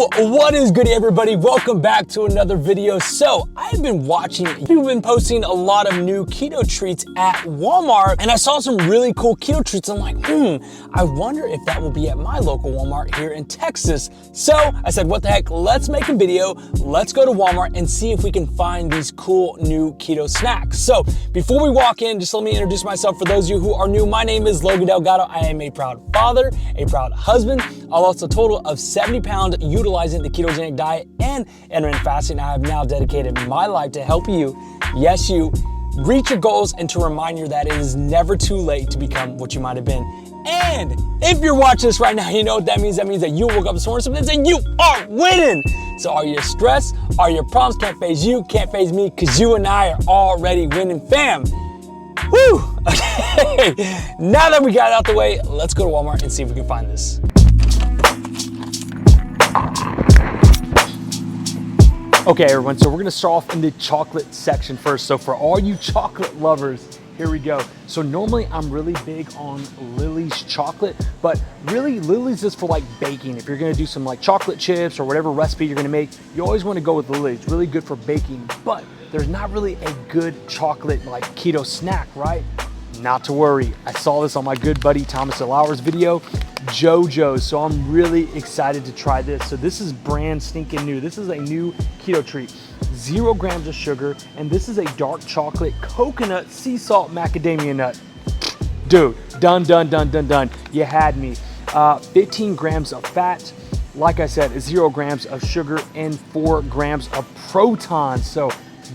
What is good, everybody? Welcome back to another video. So I've been watching, you've been posting a lot of new keto treats at Walmart, and I saw some really cool keto treats. I'm like, I wonder if that will be at my local Walmart here in Texas. So I said, what the heck, let's make a video. Let's go to Walmart and see if we can find these cool new keto snacks. So before we walk in, just let me introduce myself. For those of you who are new, my name is Logan Delgado. I am a proud father, a proud husband. I lost a total of 70 pounds utilizing the ketogenic diet and intermittent fasting. I have now dedicated my life to help you, yes you, reach your goals and to remind you that it is never too late to become what you might have been. And if you're watching this right now, you know what that means. That means that you woke up this morning and you are winning. So are you stressed? Are your problems can't phase you, can't phase me, because you and I are already winning, fam. Woo! Okay, now that we got it out the way, let's go to Walmart and see if we can find this. Okay, everyone, so we're gonna start off in the chocolate section first. So for all you chocolate lovers, here we go. So normally I'm really big on Lily's chocolate, but really Lily's is for like baking. If you're gonna do some like chocolate chips or whatever recipe you're gonna make, you always wanna go with Lily. It's really good for baking, but there's not really a good chocolate like keto snack, right? Not to worry. I saw this on my good buddy Thomas DeLauer's video, JoJo's. So I'm really excited to try this. So this is brand stinking new. This is a new keto treat. 0 grams of sugar, and this is a dark chocolate coconut sea salt macadamia nut. Dude, done. You had me. 15 grams of fat. Like I said, 0 grams of sugar and 4 grams of proton. So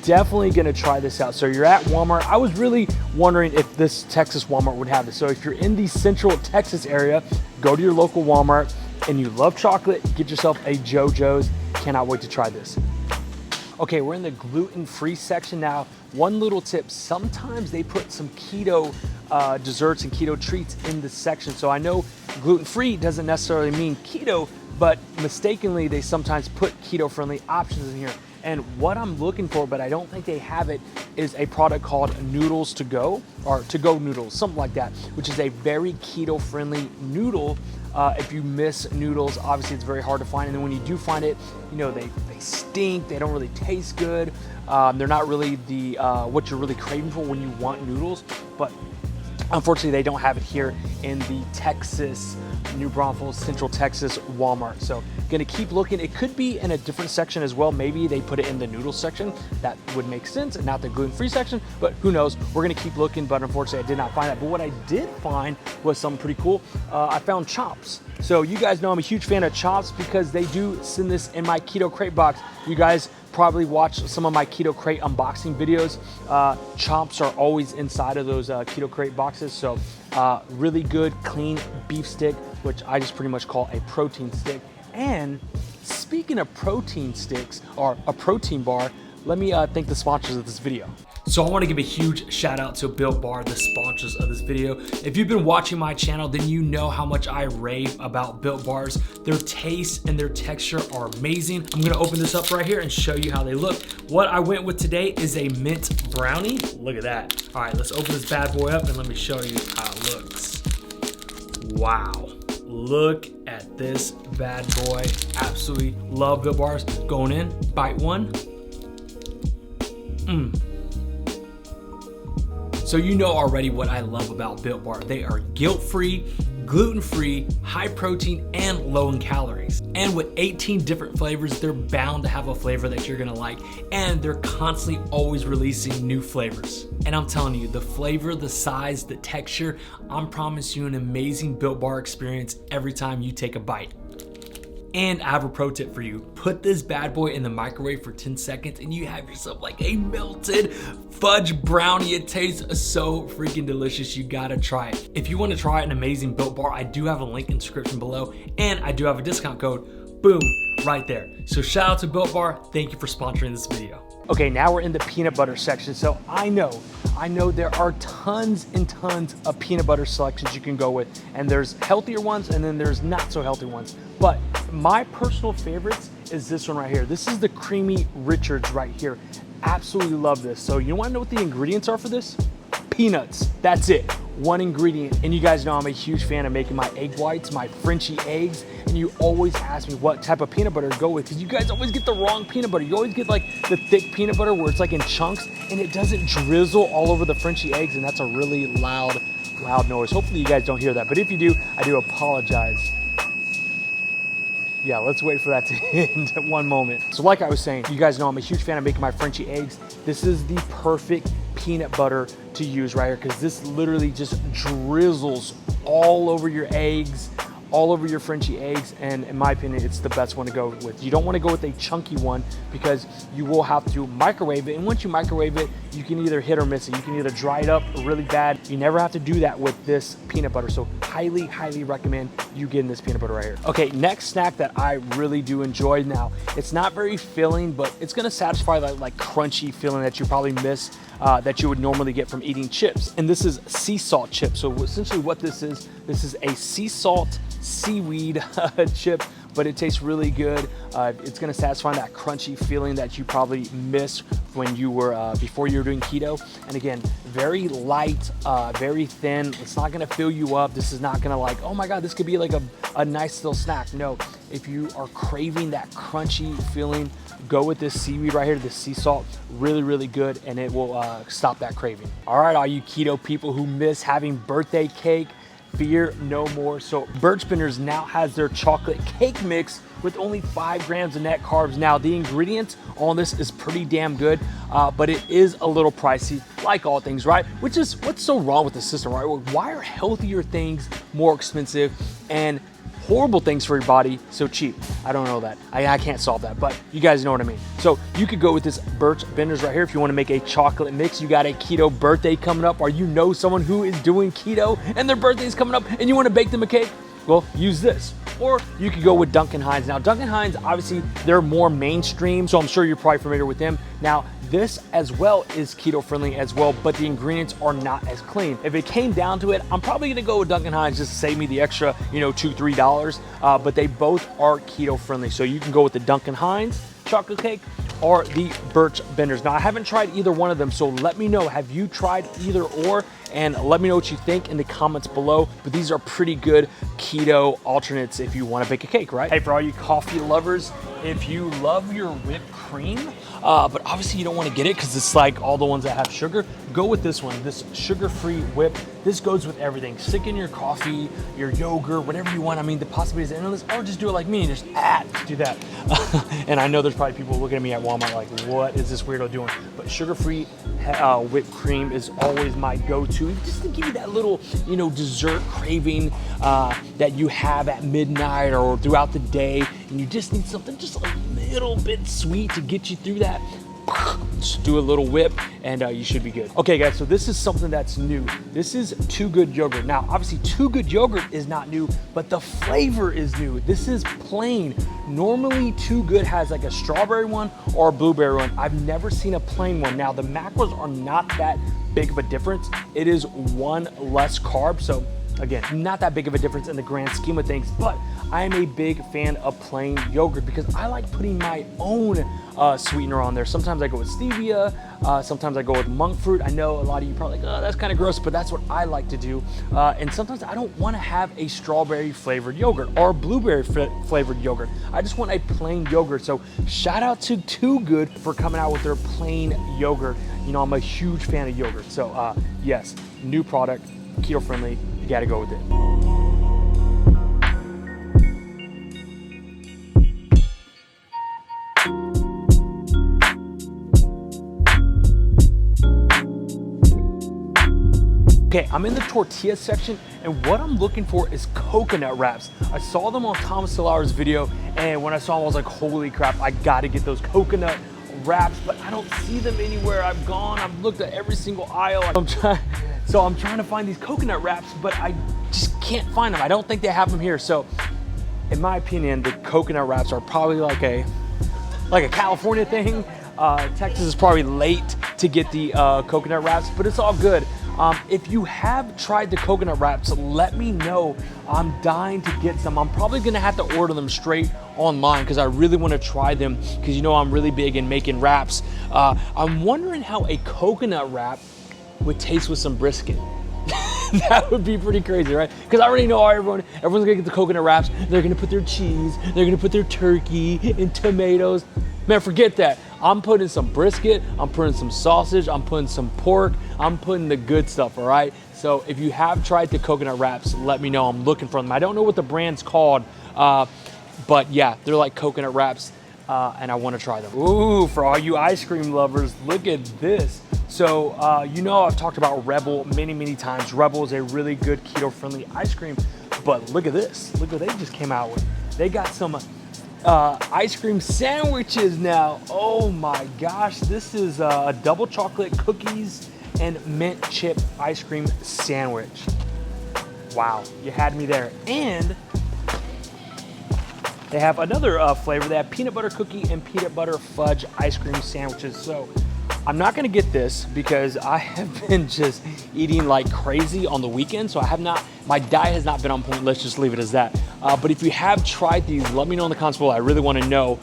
definitely gonna try this out. So you're at Walmart. I was really wondering if this Texas Walmart would have this. So if you're in the central Texas area, go to your local Walmart and you love chocolate, get yourself a JoJo's. Cannot wait to try this. Okay, we're in the gluten-free section now. One little tip, sometimes they put some keto desserts and keto treats in this section. So I know gluten-free doesn't necessarily mean keto, but mistakenly they sometimes put keto-friendly options in here. And what I'm looking for, but I don't think they have it, is a product called Noodles to Go, or To Go Noodles, something like that, which is a very keto-friendly noodle. If you miss noodles, obviously it's very hard to find. And then when you do find it, you know, they stink, they don't really taste good. They're not really the what you're really craving for when you want noodles. But unfortunately, they don't have it here in the Texas, New Braunfels, Central Texas Walmart. So gonna keep looking. It could be in a different section as well. Maybe they put it in the noodle section. That would make sense, and not the gluten-free section, but who knows? We're gonna keep looking, but unfortunately I did not find that. But what I did find was something pretty cool. I found Chops. So you guys know I'm a huge fan of Chops because they do send this in my Keto Crate box. You guys probably watch some of my Keto Crate unboxing videos. Chops are always inside of those Keto Crate boxes. So really good, clean beef stick, which I just pretty much call a protein stick. And speaking of protein sticks, or a protein bar, let me thank the sponsors of this video. So I want to give a huge shout out to Bitbar, the sponsors of this video. If you've been watching my channel, then you know how much I rave about Built Bars. Their taste and their texture are amazing. I'm gonna open this up right here and show you how they look. What I went with today is a mint brownie. Look at that. All right, let's open this bad boy up and let me show you how it looks. Wow. Look at this bad boy. Absolutely love Built Bars. Going in, bite one. So you know already what I love about Built Bar. They are guilt-free, gluten-free, high protein, and low in calories. And with 18 different flavors, they're bound to have a flavor that you're gonna like, and they're constantly always releasing new flavors. And I'm telling you, the flavor, the size, the texture, I'm promising you an amazing Built Bar experience every time you take a bite. And I have a pro tip for you. Put this bad boy in the microwave for 10 seconds and you have yourself like a melted fudge brownie. It tastes so freaking delicious. You gotta try it. If you wanna try an amazing Built Bar, I do have a link in the description below, and I do have a discount code, boom, right there. So shout out to Built Bar. Thank you for sponsoring this video. Okay, now we're in the peanut butter section. So I know there are tons and tons of peanut butter selections you can go with, and there's healthier ones and then there's not so healthy ones. But my personal favorites is this one right here. This is the Creamy Richards right here. Absolutely love this. So you wanna know what the ingredients are for this? Peanuts, that's it. one ingredient. And you guys know I'm a huge fan of making my egg whites, my Frenchy eggs, and you always ask me what type of peanut butter to go with, because you guys always get the wrong peanut butter. You always get like the thick peanut butter where it's like in chunks and it doesn't drizzle all over the Frenchy eggs, and that's a really loud noise. Hopefully you guys don't hear that, but if you do, I do apologize. Yeah, let's wait for that to end at one moment. So like I was saying, you guys know I'm a huge fan of making my Frenchy eggs. This is the perfect peanut butter to use right here, because this literally just drizzles all over your eggs, all over your Frenchy eggs, and in my opinion, it's the best one to go with. You don't want to go with a chunky one because you will have to microwave it, and once you microwave it, you can either hit or miss it. You can either dry it up really bad. You never have to do that with this peanut butter, so highly recommend you getting this peanut butter right here. Okay, next snack that I really do enjoy now, it's not very filling, but it's gonna satisfy that like crunchy feeling that you probably miss that you would normally get from eating chips. And this is sea salt chips. So essentially what this is a sea salt seaweed chip, but it tastes really good. It's gonna satisfy that crunchy feeling that you probably missed when you were, before you were doing keto. And again, very light, very thin. It's not gonna fill you up. This is not gonna like, oh my God, this could be like a nice little snack. No, if you are craving that crunchy feeling, go with this seaweed right here, this sea salt, really good, and it will stop that craving. All right, all you keto people who miss having birthday cake, fear no more. So Birch Benders now has their chocolate cake mix with only 5 grams of net carbs. Now the ingredients on this is pretty damn good, but it is a little pricey, like all things, right? Which is what's so wrong with the system, right? Why are healthier things more expensive and horrible things for your body so cheap? I don't know that. I can't solve that, but you guys know what I mean. So you could go with this Birch Benders right here if you want to make a chocolate mix. You got a keto birthday coming up, or you know someone who is doing keto and their birthday is coming up and you want to bake them a cake. Well, use this. Or you could go with Duncan Hines. Now, Duncan Hines, obviously, they're more mainstream, so I'm sure you're probably familiar with them. Now, this as well is keto friendly as well, but the ingredients are not as clean. If it came down to it, I'm probably gonna go with Duncan Hines just to save me the extra, $2, $3, but they both are keto friendly. So you can go with the Duncan Hines chocolate cake or the Birch Benders. Now, I haven't tried either one of them, so let me know, have you tried either or? And let me know what you think in the comments below. But these are pretty good keto alternates if you want to bake a cake, right? Hey, for all you coffee lovers, if you love your whipped cream, but obviously you don't want to get it because it's like all the ones that have sugar, go with this one, this sugar-free whip. This goes with everything. Stick in your coffee, your yogurt, whatever you want. I mean, the possibilities are endless, or just do it like me, just do that. And I know there's probably people looking at me at Walmart like, what is this weirdo doing? But sugar-free whipped cream is always my go-to, just to give you that little, dessert craving that you have at midnight or throughout the day, and you just need something just a little bit sweet to get you through that. Just do a little whip and you should be good. Okay guys, so this is something that's new. This is Too Good yogurt. Now, obviously Too Good yogurt is not new, but the flavor is new. This is plain. Normally Too Good has like a strawberry one or a blueberry one. I've never seen a plain one. Now the macros are not that big of a difference. It is one less carb, so again, not that big of a difference in the grand scheme of things, but I am a big fan of plain yogurt because I like putting my own sweetener on there. Sometimes I go with stevia, sometimes I go with monk fruit. I know a lot of you probably like, oh, that's kind of gross, but that's what I like to do. And sometimes I don't want to have a strawberry flavored yogurt or blueberry flavored yogurt. I just want a plain yogurt. So shout out to Too Good for coming out with their plain yogurt. I'm a huge fan of yogurt. So yes, new product, keto friendly, you gotta go with it. Okay, I'm in the tortilla section, and what I'm looking for is coconut wraps. I saw them on Thomas Solar's video, and when I saw them, I was like, holy crap, I gotta get those coconut wraps, but I don't see them anywhere. I've looked at every single aisle. I'm trying to find these coconut wraps, but I just can't find them. I don't think they have them here. So in my opinion, the coconut wraps are probably like a California thing. Texas is probably late to get the coconut wraps, but it's all good. If you have tried the coconut wraps, let me know. I'm dying to get some. I'm probably gonna have to order them straight online because I really want to try them because I'm really big in making wraps. I'm wondering how a coconut wrap would taste with some brisket. That would be pretty crazy, right? Because I already know everyone's gonna get the coconut wraps. They're gonna put their cheese, they're gonna put their turkey and tomatoes. Man, forget that. I'm putting some brisket, I'm putting some sausage, I'm putting some pork, I'm putting the good stuff, all right? So if you have tried the coconut wraps, let me know. I'm looking for them. I don't know what the brand's called, but yeah, they're like coconut wraps, and I want to try them. Ooh, for all you ice cream lovers, look at this. So you know I've talked about Rebel many times. Rebel is a really good keto-friendly ice cream, but look at this. Look what they just came out with. They got some ice cream sandwiches now. Oh my gosh, this is a double chocolate cookies and mint chip ice cream sandwich. Wow, you had me there. And they have another flavor. They have peanut butter cookie and peanut butter fudge ice cream sandwiches. So I'm not gonna get this because I have been just eating like crazy on the weekend. So my diet has not been on point. Let's just leave it as that. But if you have tried these, let me know in the comments below. I really wanna know.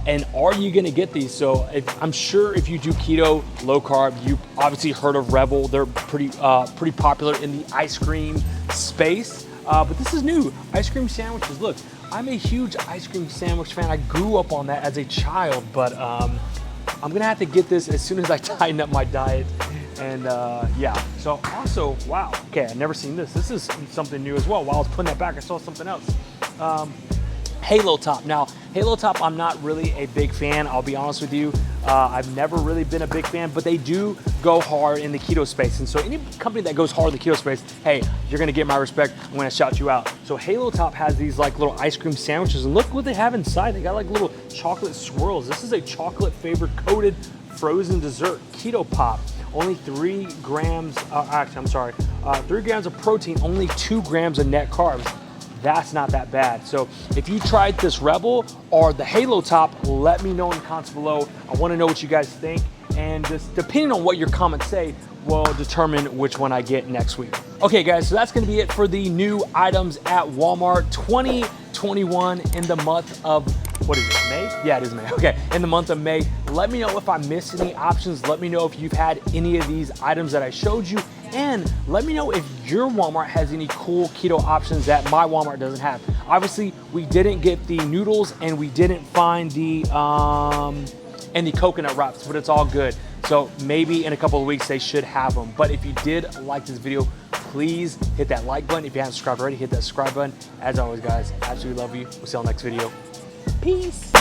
And are you gonna get these? So I'm sure if you do keto, low carb, you obviously heard of Rebel. They're pretty popular in the ice cream space. But this is new, ice cream sandwiches. Look, I'm a huge ice cream sandwich fan. I grew up on that as a child, but I'm gonna have to get this as soon as I tighten up my diet. And yeah, so also, wow, okay, I've never seen this. This is something new as well. While I was putting that back, I saw something else. Halo Top. Now, Halo Top, I'm not really a big fan, I'll be honest with you. I've never really been a big fan, but they do go hard in the keto space. And so any company that goes hard in the keto space, hey, you're gonna get my respect, I'm gonna shout you out. So Halo Top has these like little ice cream sandwiches, and look what they have inside. They got like little chocolate swirls. This is a chocolate flavored coated frozen dessert keto pop. Only 3 grams, actually, I'm sorry, 3 grams of protein, only 2 grams of net carbs. That's not that bad. So if you tried this Rebel or the Halo Top, let me know in the comments below. I wanna know what you guys think. And just depending on what your comments say, will determine which one I get next week. Okay guys, so that's gonna be it for the new items at Walmart 2021 in the month of, what is it, May? Yeah, it is May, okay. In the month of May, let me know if I missed any options. Let me know if you've had any of these items that I showed you. And let me know if your Walmart has any cool keto options that my Walmart doesn't have. Obviously, we didn't get the noodles and we didn't find the coconut wraps, but it's all good. So maybe in a couple of weeks, they should have them. But if you did like this video, please hit that like button. If you haven't subscribed already, hit that subscribe button. As always, guys, absolutely love you. We'll see you on the next video. Peace.